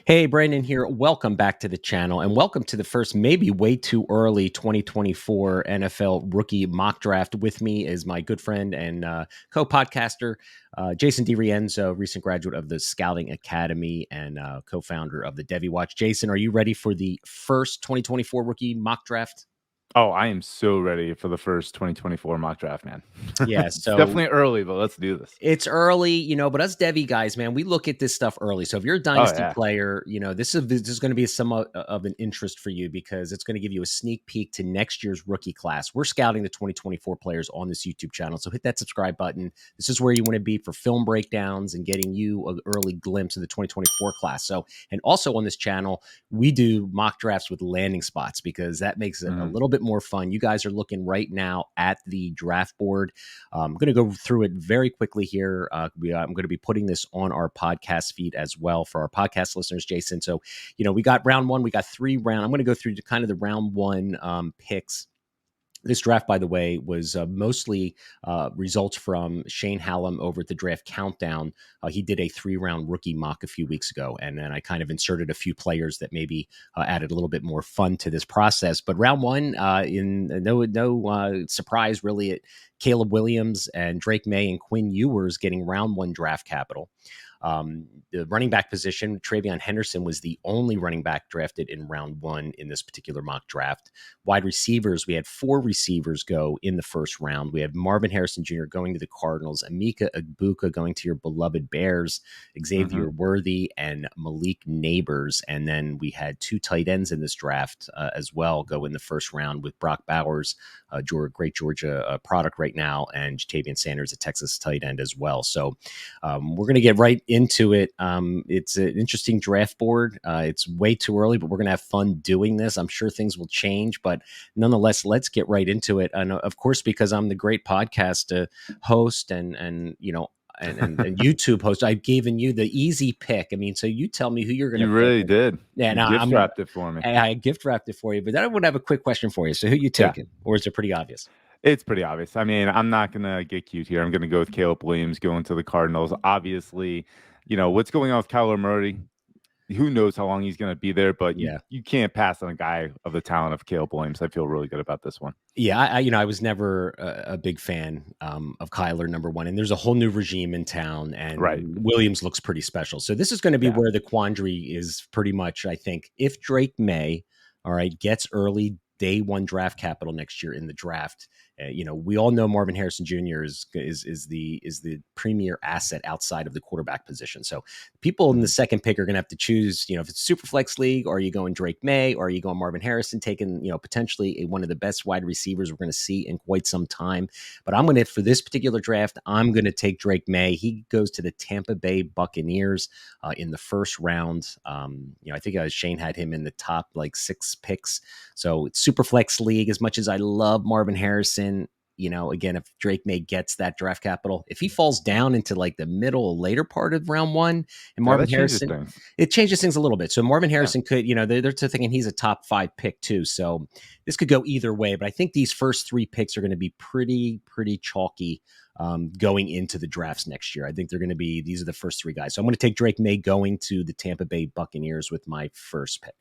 Hey, Brandon here. Welcome back to the channel and welcome to the first, maybe way too early 2024 NFL rookie mock draft. With me is my good friend and co podcaster, Jason DiRienzo, recent graduate of the Scouting Academy and co founder of the Devy Watch. Jason, are you ready for the first 2024 rookie mock draft? Oh, I am so ready for the first 2024 mock draft, man. Yeah, It's so definitely early, but let's do this. it's early, but us Devy guys, man, we look at this stuff early. So if you're a Oh, dynasty yeah. player, this is going to be somewhat of an interest for you because it's going to give you a sneak peek to next year's rookie class. We're scouting the 2024 players on this YouTube channel, so hit that subscribe button. This is where you want to be for film breakdowns and getting you an early glimpse of the 2024 class. So, and also on this channel, we do mock drafts with landing spots because that makes it a Mhm. little bit more fun. You guys are looking right now at the draft board. I'm going to go through it very quickly here. I'm going to be putting this on our podcast feed as well for our podcast listeners, Jason. So, we got round one, we got I'm going to go through to kind of the round one picks. This draft, by the way, was mostly results from Shane Hallam over at the Draft Countdown. He did a 3-round rookie mock a few weeks ago, and then I kind of inserted a few players that maybe added a little bit more fun to this process. But round one, in no surprise really, at Caleb Williams and Drake May and Quinn Ewers getting round one draft capital. The running back position, Travion Henderson was the only running back drafted in round one in this particular mock draft. Wide receivers, we had 4 receivers go in the first round. We had Marvin Harrison Jr. going to the Cardinals, Emeka Egbuka going to your beloved Bears, Xavier Mhm. Worthy, and Malik Neighbors. And then we had 2 tight ends in this draft as well go in the first round with Brock Bowers, great Georgia product right now, and Jatavian Sanders, a Texas tight end as well. So we're going to get right into it. It's an interesting draft board. It's way too early, but we're going to have fun doing this. I'm sure things will change, but nonetheless, let's get right into it. And of course, because I'm the great podcast host and YouTube host, I've given you the easy pick. I mean, so you tell me who you're going to You pick. really did. Yeah, You no, gift wrapped it for me. I gift wrapped it for you, but then I would have a quick question for you. So who you Yeah, taking, or is it pretty obvious? it's pretty obvious. I mean, I'm not going to get cute here. I'm going to go with Caleb Williams going to the Cardinals. Obviously, what's going on with Kyler Murray? Who knows how long he's going to be there, but Yeah. you can't pass on a guy of the talent of Caleb Williams. I feel really good about this one. Yeah, I was never a big fan of Kyler, number one, and there's a whole new regime in town, Right. and Williams looks pretty special. So this is going to be Yeah. where the quandary is pretty much, I think, if Drake May, all right, gets early day one draft capital next year in the draft. We all know Marvin Harrison Jr. is the premier asset outside of the quarterback position. So people in the Mhm. second pick are going to have to choose. If it's super flex league, or are you going Drake May, or are you going Marvin Harrison, taking potentially one of the best wide receivers we're going to see in quite some time. But for this particular draft, I'm going to take Drake May. He goes to the Tampa Bay Buccaneers in the first round. I think Shane had him in the top like 6 picks. So it's super flex league. As much as I love Marvin Harrison, again, if Drake May gets that draft capital, if he falls down into like the middle or later part of round one, and Yeah, Marvin that changes Harrison, things. it changes things a little bit. So Marvin Yeah. Harrison could, they're thinking he's a top 5 pick too. So this could go either way. But I think these first 3 picks are going to be pretty chalky going into the drafts next year. I think these are the first 3 guys. So I'm going to take Drake May going to the Tampa Bay Buccaneers with my first pick.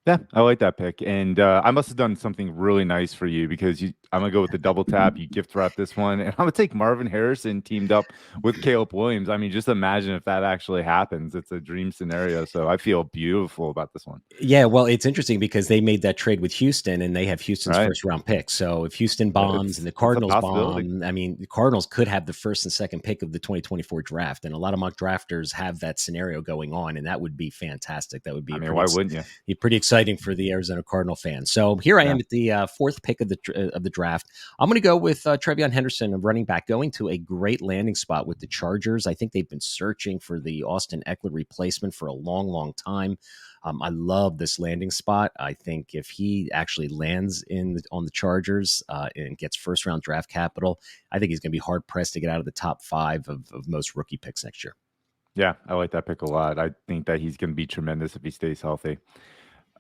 Yeah, I like that pick. And I must have done something really nice for you because I'm going to go with the double tap. You gift wrap this one. And I'm going to take Marvin Harrison teamed up with Caleb Williams. I mean, just imagine if that actually happens. It's a dream scenario. So I feel beautiful about this one. Yeah, well, it's interesting because they made that trade with Houston, and they have Houston's Right. first round pick. So if Houston bombs and the It's a Cardinals possibility. bomb, I mean, the Cardinals could have the first and second pick of the 2024 draft, and a lot of mock drafters have that scenario going on, and that would be fantastic. That would be I mean, why wouldn't you? pretty exciting for the Arizona Cardinal fans. So here I Yeah. am at the 4th pick of the draft. I'm going to go with Travion Henderson, a running back, going to a great landing spot with the Chargers. I think they've been searching for the Austin Eckler replacement for a long time. I love this landing spot. I think if he actually lands on the Chargers and gets first round draft capital, I think he's going to be hard pressed to get out of the top 5 of most rookie picks next year. Yeah, I like that pick a lot. I think that he's going to be tremendous if he stays healthy.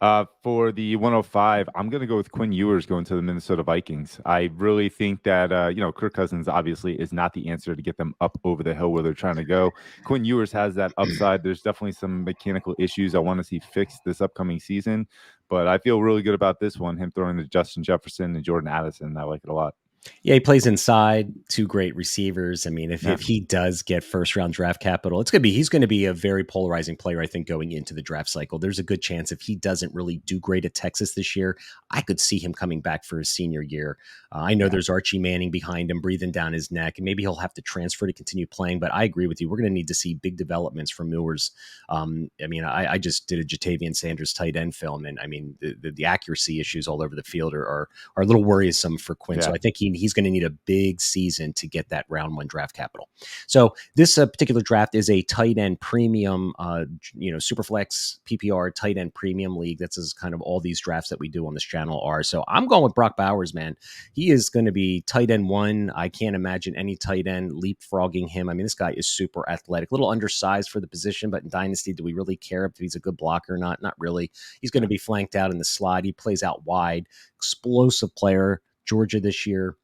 For the 105, I'm going to go with Quinn Ewers going to the Minnesota Vikings. I really think that, Kirk Cousins obviously is not the answer to get them up over the hill where they're trying to go. Quinn Ewers has that upside. There's definitely some mechanical issues I want to see fixed this upcoming season, but I feel really good about this one, him throwing to Justin Jefferson and Jordan Addison. I like it a lot. Yeah, he plays inside, two great receivers. I mean, Yeah. if he does get first round draft capital, he's gonna be a very polarizing player, I think, going into the draft cycle. There's a good chance if he doesn't really do great at Texas this year, I could see him coming back for his senior year. I know Yeah. there's Archie Manning behind him, breathing down his neck, and maybe he'll have to transfer to continue playing. But I agree with you. We're gonna need to see big developments from Ewers. I mean, I just did a Jatavian Sanders tight end film, and I mean, the accuracy issues all over the field are a little worrisome for Quinn. So Yeah. I think he's going to need a big season to get that round one draft capital. So this particular draft is a tight end premium, Superflex PPR tight end premium league. That's as kind of all these drafts that we do on this channel are. So I'm going with Brock Bowers, man. He is going to be tight end one. I can't imagine any tight end leapfrogging him. I mean, this guy is super athletic, a little undersized for the position, but in Dynasty, do we really care if he's a good blocker or not? Not really. He's going to be flanked out in the slot. He plays out wide, explosive player. Georgia this year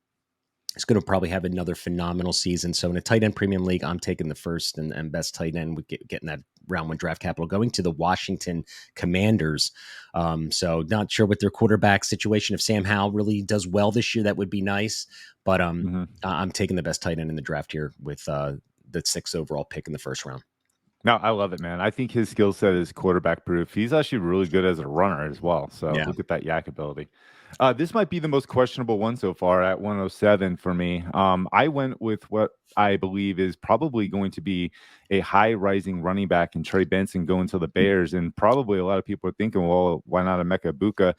is going to probably have another phenomenal season. So in a tight end premium league, I'm taking the first and best tight end with getting that round one draft capital going to the Washington Commanders. So not sure what their quarterback situation. If Sam Howell really does well this year, that would be nice. But Mhm. I'm taking the best tight end in the draft here with the 6th overall pick in the first round. No, I love it, man. I think his skill set is quarterback proof. He's actually really good as a runner as well. So Yeah. look at that yak ability. This might be the most questionable one so far at 107 for me. I went with what I believe is probably going to be a high rising running back in Trey Benson going to the Bears. And probably a lot of people are thinking, well, why not Emeka Buka?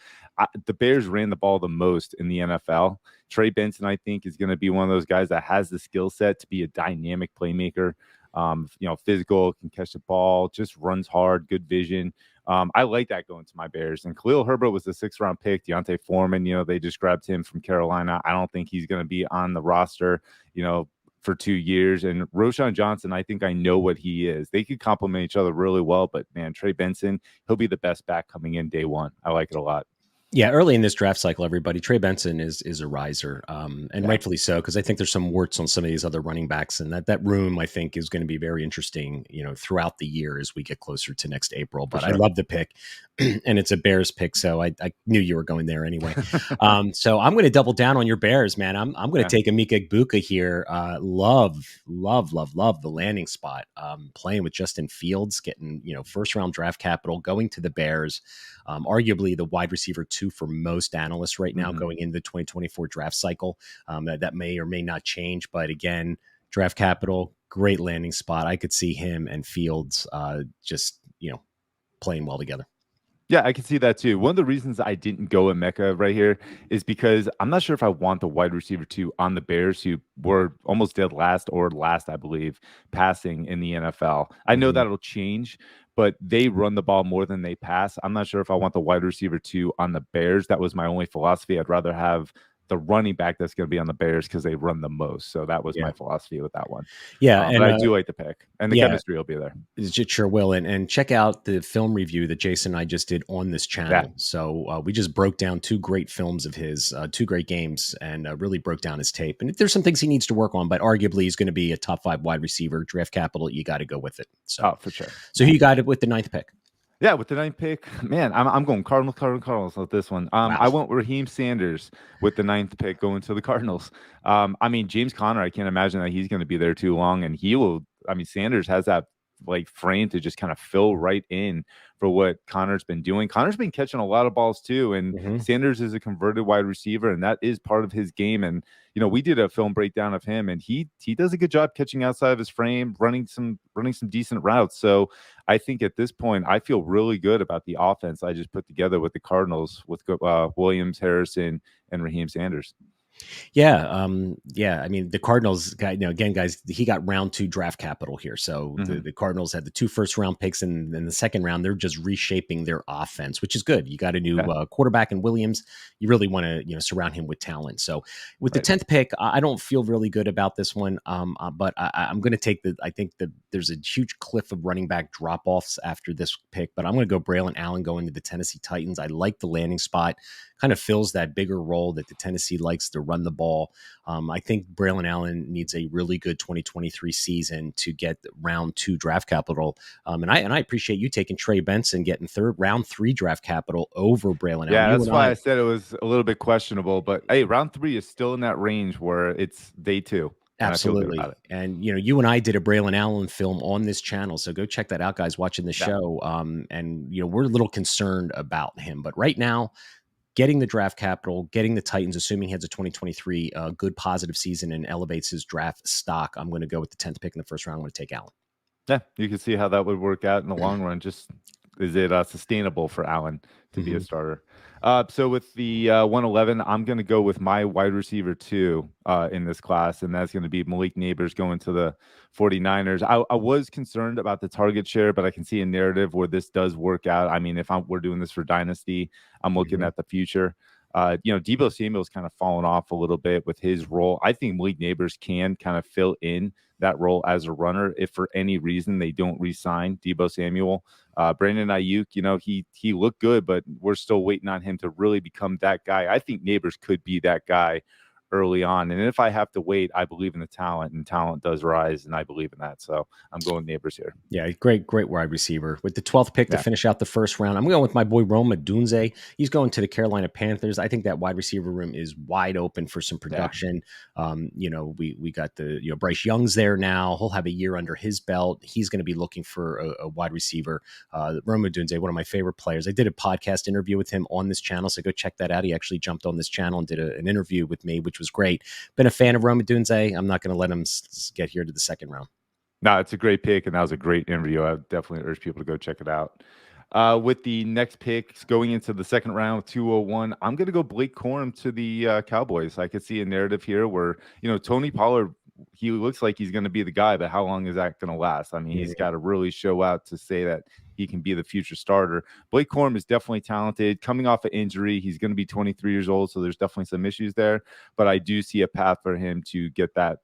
The Bears ran the ball the most in the NFL. Trey Benson, I think, is going to be one of those guys that has the skill set to be a dynamic playmaker. Physical, can catch the ball, just runs hard, good vision. I like that going to my Bears. And Khalil Herbert was the 6th round pick. Deontay Foreman, they just grabbed him from Carolina. I don't think he's going to be on the roster, for 2 years. And Roshan Johnson, I think I know what he is. They could complement each other really well. But man, Trey Benson, he'll be the best back coming in day one. I like it a lot. Yeah, early in this draft cycle, everybody, Trey Benson is a riser, and Yeah, rightfully so, because I think there's some warts on some of these other running backs, and that room I think is going to be very interesting, throughout the year as we get closer to next April. for But I sure. love the pick, and it's a Bears pick, so I knew you were going there anyway. So I'm going to double down on your Bears, man. I'm going to Yeah. take Emeka Egbuka here. Love the landing spot. Playing with Justin Fields, getting first round draft capital, going to the Bears. Arguably the wide receiver two for most analysts right now Mhm. going into the 2024 draft cycle. That may or may not change, but again, draft capital, great landing spot. I could see him and Fields just playing well together. Yeah, I can see that too. One of the reasons I didn't go in Mecca right here is because I'm not sure if I want the wide receiver two on the Bears, who were almost dead last or last, I believe, passing in the NFL. I know Mhm. that'll change, but they run the ball more than they pass. I'm not sure if I want the wide receiver two on the Bears. That was my only philosophy. I'd rather have the running back that's going to be on the Bears because they run the most. So that was my Yeah. philosophy with that one. Yeah. But And I do like the pick, and the yeah, chemistry will be there. it sure will. And check out the film review that Jason and I just did on this Yeah, channel. So we just broke down two great films of his, two great games, and really broke down his tape. And there's some things he needs to work on, but arguably he's going to be a top 5 wide receiver. Draft capital, you got to go with it. So, oh, for sure. so who you got it with the 9th pick? Yeah, with the 9th pick, man, I'm going Cardinals with this one. Wow. I went Raheem Sanders with the 9th pick going to the Cardinals. I mean, James Conner, I can't imagine that he's going to be there too long, and he will. I mean, Sanders has that like frame to just kind of fill right in for what Connor's been doing. Connor's been catching a lot of balls too, and Mhm. Sanders is a converted wide receiver, and that is part of his game. And we did a film breakdown of him, and he does a good job catching outside of his frame, running some decent routes. So I think at this point, I feel really good about the offense I just put together with the Cardinals with Williams, Harrison, and Raheem Sanders. Yeah. I mean, the Cardinals, again, guys, he got round 2 draft capital here. So Hmm. the Cardinals had the 2 first-round picks, and in the second round, they're just reshaping their offense, which is good. You got a new Yeah, quarterback in Williams. You really want to, surround him with talent. So with the right. 10th pick, I don't feel really good about this one. But I'm going to take I think that there's a huge cliff of running back drop-offs after this pick, but I'm going to go Braylon Allen going to the Tennessee Titans. I like the landing spot, kind of fills that bigger role that the Tennessee likes to run the ball. I think Braylon Allen needs a really good 2023 season to get round 2 draft capital. And I appreciate you taking Trey Benson, getting round 3 draft capital over Braylon Allen. Yeah, You that's and why I I, said it was a little bit questionable. But hey, round three is still in that range where it's day two, and I feel good about absolutely. it. And you and I did a Braylon Allen film on this channel, so go check that out, guys. Watching the Yeah. show, and we're a little concerned about him, but right now, getting the draft capital, getting the Titans, assuming he has a 2023 good positive season and elevates his draft stock, I'm going to go with the 10th pick in the first round. I'm going to take Allen. Yeah, you can see how that would work out in the long run. Just is it sustainable for Allen to be a Mhm. starter? So with the 111, I'm going to go with my wide receiver two in this class, and that's going to be Malik Neighbors going to the 49ers. I was concerned about the target share, but I can see a narrative where this does work out. I mean, if we're doing this for Dynasty, I'm looking Mhm. at the future. Debo Samuel's kind of fallen off a little bit with his role. I think Malik Neighbors can kind of fill in that role as a runner if for any reason they don't re-sign Debo Samuel. Brandon Ayuk, he looked good, but we're still waiting on him to really become that guy. I think Neighbors could be that guy early on. And if I have to wait, I believe in the talent, and talent does rise, and I believe in that. So I'm going Neighbors here. Yeah, great wide receiver. With the 12th pick to Yeah. finish out the first round, I'm going with my boy Roma Dunze. He's going to the Carolina Panthers. I think that wide receiver room is wide open for some Yeah. production. We got the Bryce Young's there now. He'll have a year under his belt. He's going to be looking for a wide receiver. Roma Dunze, one of my favorite players. I did a podcast interview with him on this channel, so go check that out. He actually jumped on this channel and did an interview with me, which was great. Been a fan of Roma Dunze. I'm not going to let him get here to the second round. No, it's a great pick, and that was a great interview. I definitely urge people to go check it out. With the next picks going into the second round with 201, I'm going to go Blake Corum to the Cowboys. I could see a narrative here where, Tony Pollard, he looks like he's going to be the guy, but how long is that going to last? I mean, he's got to really show out to say that he can be the future starter. Blake Corum is definitely talented. Coming off an injury, he's going to be 23 years old, so there's definitely some issues there. But I do see a path for him to get that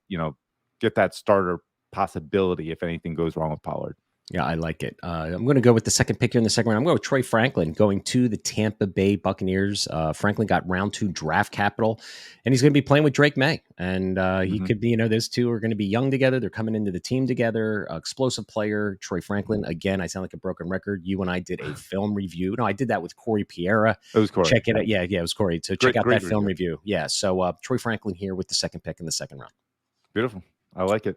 starter possibility if anything goes wrong with Pollard. Yeah, I like it. I'm going to go with the second pick here in the second round. I'm going with Troy Franklin going to the Tampa Bay Buccaneers. Franklin got round 2 draft capital, and he's going to be playing with Drake May. And he Mm-hmm. could be, those two are going to be young together. They're coming into the team together. Explosive player, Troy Franklin. Again, I sound like a broken record. You and I did a film review. No, I did that with Corey Piera. It was Corey. Check it Yeah. out. Yeah, it was Corey. So check Great, out that great film review. review. Yeah. So Troy Franklin here with the second pick in the second round. Beautiful. I like it.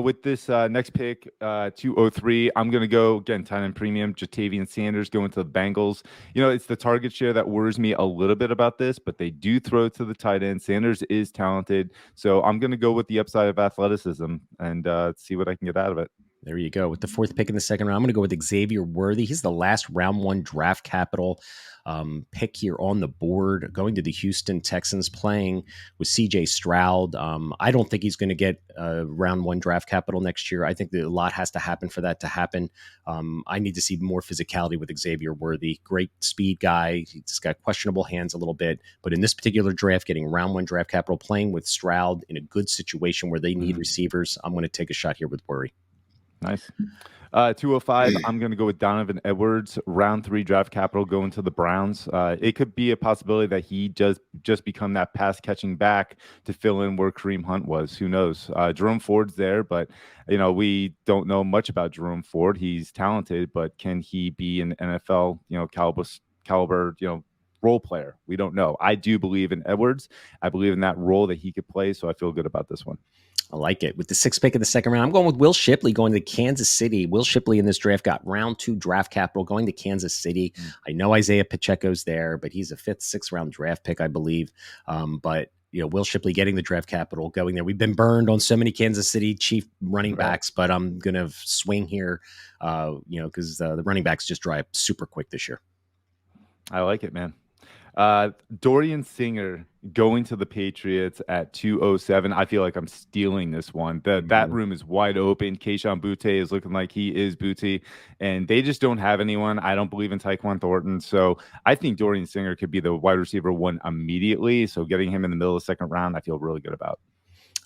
With this next pick, 203, I'm going to go again, tight end premium, Jatavian Sanders going to the Bengals. It's the target share that worries me a little bit about this, but they do throw to the tight end. Sanders is talented. So I'm going to go with the upside of athleticism and see what I can get out of it. There you go. With the 4th pick in the second round, I'm going to go with Xavier Worthy. He's the last round 1 draft capital pick here on the board, going to the Houston Texans, playing with CJ Stroud. I don't think he's going to get round 1 draft capital next year. I think that a lot has to happen for that to happen. I need to see more physicality with Xavier Worthy. Great speed guy. He's got questionable hands a little bit. But in this particular draft, getting round 1 draft capital, playing with Stroud in a good situation where they need receivers, I'm going to take a shot here with Worthy. Nice. 205, I'm going to go with Donovan Edwards, round 3 draft capital going to the Browns. It could be a possibility that he just become that pass catching back to fill in where Kareem Hunt was. Who knows? Jerome Ford's there, but we don't know much about Jerome Ford. He's talented, but can he be an NFL caliber role player? We don't know. I do believe in Edwards. I believe in that role that he could play, so I feel good about this one. I like it. With the 6th pick of the second round, I'm going with Will Shipley going to Kansas City. Will Shipley in this draft got round 2 draft capital going to Kansas City. I know Isaiah Pacheco's there, but he's a 5th, 6th round draft pick, I believe. But Will Shipley getting the draft capital going there. We've been burned on so many Kansas City Chief running backs, but I'm going to swing here, because the running backs just dry up super quick this year. I like it, man. Dorian Singer going to the Patriots at 207. I feel like I'm stealing this one. That Mhm. room is wide open. Keishawn Butte is looking like he is Butte, and they just don't have anyone. I don't believe in Tyquan Thornton. So I think Dorian Singer could be the wide receiver one immediately. So getting him in the middle of the second round, I feel really good about.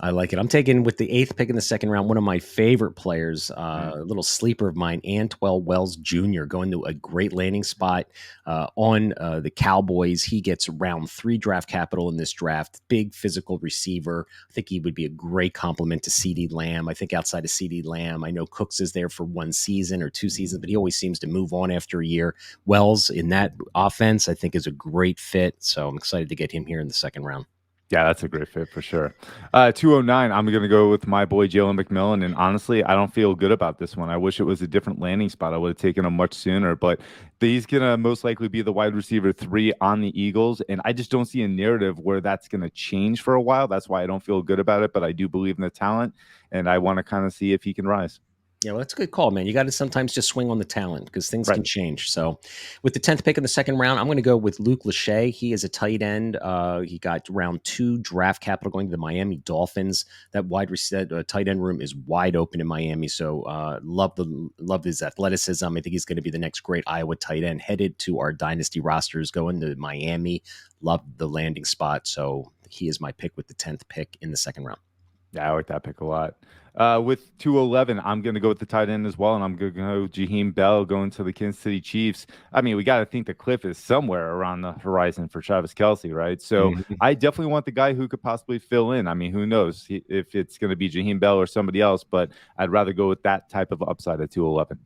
I like it. I'm taking with the eighth pick in the second round, one of my favorite players, Mm. a little sleeper of mine, Antwell Wells Jr., going to a great landing spot on the Cowboys. He gets round 3 draft capital in this draft. Big physical receiver. I think he would be a great complement to CeeDee Lamb. I think outside of CeeDee Lamb, I know Cooks is there for 1 season or 2 seasons, but he always seems to move on after a year. Wells in that offense, I think, is a great fit. So I'm excited to get him here in the second round. Yeah, that's a great fit for sure. 209, I'm going to go with my boy Jalen McMillan. And honestly, I don't feel good about this one. I wish it was a different landing spot. I would have taken him much sooner, but he's going to most likely be the wide receiver 3 on the Eagles. And I just don't see a narrative where that's going to change for a while. That's why I don't feel good about it, but I do believe in the talent and I want to kind of see if he can rise. Yeah, well, that's a good call, man. You got to sometimes just swing on the talent because things Right. can change. So, with the 10th pick in the second round, I'm going to go with Luke Lachey. He is a tight end. He got round 2 draft capital going to the Miami Dolphins. That tight end room is wide open in Miami. So, love his athleticism. I think he's going to be the next great Iowa tight end headed to our dynasty rosters going to Miami. Love the landing spot. So, he is my pick with the 10th pick in the second round. Yeah, I like that pick a lot. With 211, I'm going to go with the tight end as well, and I'm going to go Jaheim Bell going to the Kansas City Chiefs. I mean, we got to think the cliff is somewhere around the horizon for Travis Kelce, right? So Mhm. I definitely want the guy who could possibly fill in. I mean, who knows if it's going to be Jaheim Bell or somebody else, but I'd rather go with that type of upside at 211.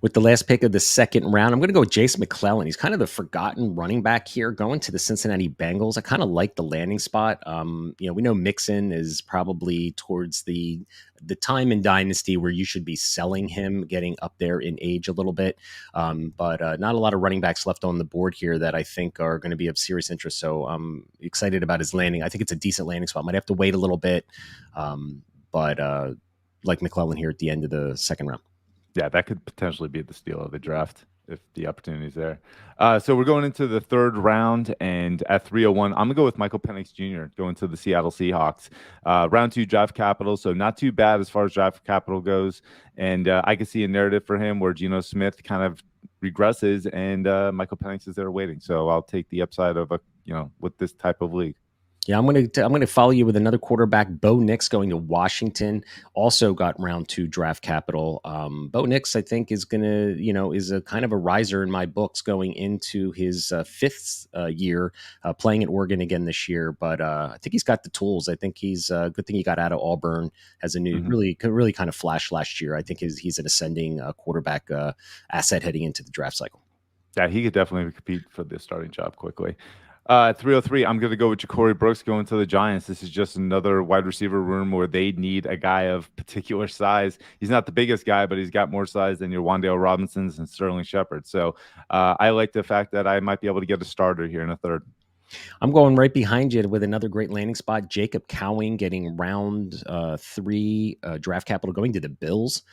With the last pick of the second round, I'm going to go with Jason McClellan. He's kind of the forgotten running back here, going to the Cincinnati Bengals. I kind of like the landing spot. We know Mixon is probably towards the time in Dynasty where you should be selling him, getting up there in age a little bit. But not a lot of running backs left on the board here that I think are going to be of serious interest. So I'm excited about his landing. I think it's a decent landing spot. Might have to wait a little bit, but like McClellan here at the end of the second round. Yeah, that could potentially be the steal of the draft if the opportunity's there. So we're going into the third round, and at 301, I'm gonna go with Michael Penix Jr. going to the Seattle Seahawks. Round 2 draft capital, so not too bad as far as draft capital goes. And I can see a narrative for him where Geno Smith kind of regresses, and Michael Penix is there waiting. So I'll take the upside of with this type of league. Yeah, I'm gonna follow you with another quarterback, Bo Nix, going to Washington. Also got round 2 draft capital. Bo Nix, I think, is gonna is a kind of a riser in my books going into his fifth year playing at Oregon again this year. But I think he's got the tools. I think he's a good thing he got out of Auburn. Has a new Mhm. really kind of flashed last year. I think he's an ascending quarterback asset heading into the draft cycle. Yeah, he could definitely compete for the starting job quickly. 303, I'm going to go with Ja'Cory Brooks going to the Giants. This is just another wide receiver room where they need a guy of particular size. He's not the biggest guy, but he's got more size than your Wan'Dale Robinsons and Sterling Shepard. So I like the fact that I might be able to get a starter here in a third. I'm going right behind you with another great landing spot. Jacob Cowing getting round 3 draft capital going to the Bills.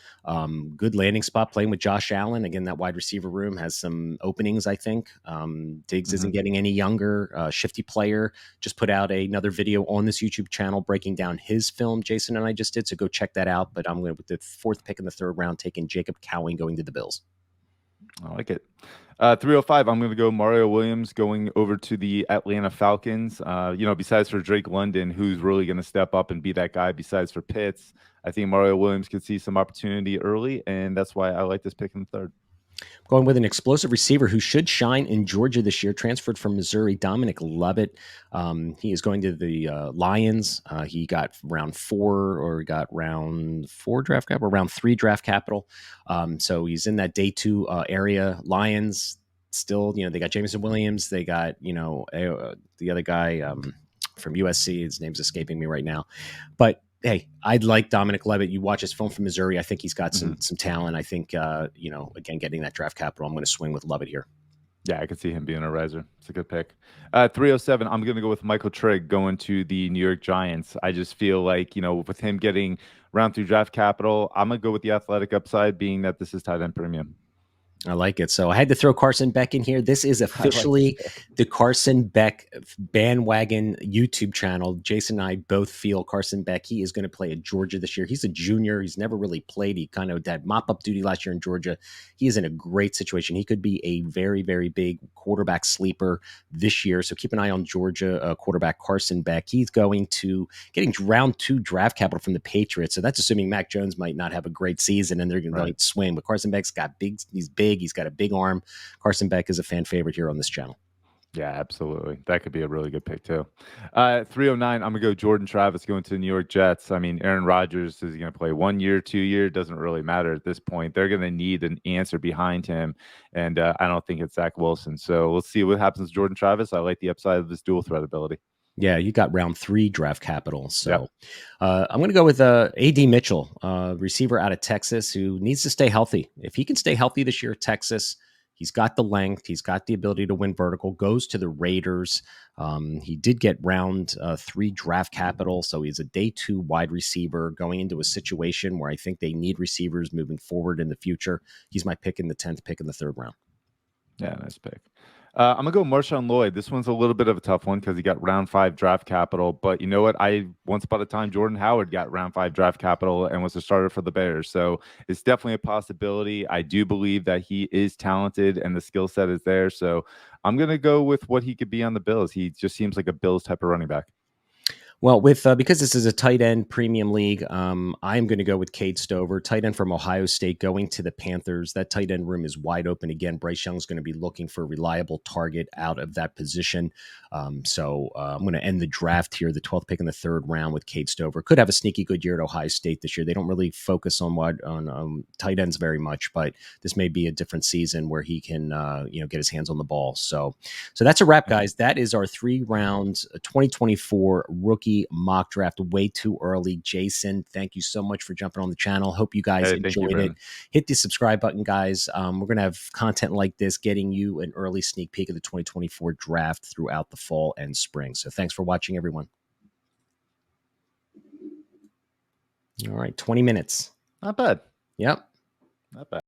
Good landing spot playing with Josh Allen. Again, that wide receiver room has some openings, I think. Diggs Mhm. isn't getting any younger. Shifty player. Just put out another video on this YouTube channel breaking down his film Jason and I just did. So go check that out. But I'm going with the 4th pick in the 3rd round, taking Jacob Cowing going to the Bills. I like it. 305, I'm going to go Mario Williams going over to the Atlanta Falcons. Besides for Drake London, who's really going to step up and be that guy, besides for Pitts, I think Mario Williams could see some opportunity early, and that's why I like this pick in the third. Going with an explosive receiver who should shine in Georgia this year, transferred from Missouri, Dominic Lovett. He is going to the Lions. He got round 4 draft capital, round 3 draft capital. So he's in that day 2 area. Lions still, they got Jameson Williams. They got, the other guy from USC. His name's escaping me right now. But hey, I'd like Dominic Levitt. You watch his film from Missouri. I think he's got some talent. I think again, getting that draft capital, I'm going to swing with Levitt here. Yeah, I could see him being a riser. It's a good pick. 307, I'm going to go with Michael Trigg going to the New York Giants. I just feel like, with him getting round 3 draft capital, I'm going to go with the athletic upside, being that this is tight end premium. I like it. So I had to throw Carson Beck in here. This is I like the officially pick. the Carson Beck bandwagon YouTube channel. Jason and I both feel Carson Beck, he is going to play at Georgia this year. He's a junior. He's never really played. He kind of had mop up duty last year in Georgia. He is in a great situation. He could be a very, very big quarterback sleeper this year. So keep an eye on Georgia quarterback Carson Beck. He's going to getting round 2 draft capital from the Patriots. So that's assuming Mac Jones might not have a great season and they're going Right. to swing. But Carson Beck's got big. He's big. He's got a big arm. Carson Beck is a fan favorite here on this channel. Yeah, absolutely. That could be a really good pick too. 309, I'm gonna go Jordan Travis going to the New York Jets. I mean, Aaron Rodgers is he gonna play 1 year, 2 year? Doesn't really matter at this point. They're gonna need an answer behind him, and I don't think it's Zach Wilson. So let's see what happens with Jordan Travis. I like the upside of this dual threat ability. Yeah, you got round 3 draft capital. Yep. So I'm going to go with A.D. Mitchell, receiver out of Texas who needs to stay healthy. If he can stay healthy this year at Texas, he's got the length. He's got the ability to win vertical, goes to the Raiders. He did get round 3 draft capital. So he's a day 2 wide receiver going into a situation where I think they need receivers moving forward in the future. He's my pick in the 10th, pick in the 3rd round. Yeah, nice pick. I'm gonna go Marshawn Lloyd. This one's a little bit of a tough one because he got round 5 draft capital. But you know what? I once upon a time Jordan Howard got round 5 draft capital and was a starter for the Bears. So it's definitely a possibility. I do believe that he is talented and the skill set is there. So I'm gonna go with what he could be on the Bills. He just seems like a Bills type of running back. Well, with because this is a tight end premium league, I'm going to go with Cade Stover, tight end from Ohio State, going to the Panthers. That tight end room is wide open again. Bryce Young's going to be looking for a reliable target out of that position. So I'm going to end the draft here, the 12th pick in the 3rd round with Cade Stover. Could have a sneaky good year at Ohio State this year. They don't really focus on tight ends very much, but this may be a different season where he can get his hands on the ball. So that's a wrap, guys. That is our 3 rounds 2024 rookie mock draft. Way too early. Jason, thank you so much for jumping on the channel. Hope you guys Hey, thank you, enjoyed it. Brandon. Hit the subscribe button, guys. We're going to have content like this getting you an early sneak peek of the 2024 draft throughout the fall and spring. So thanks for watching, everyone. All right, 20 minutes. Not bad. Yep. Not bad.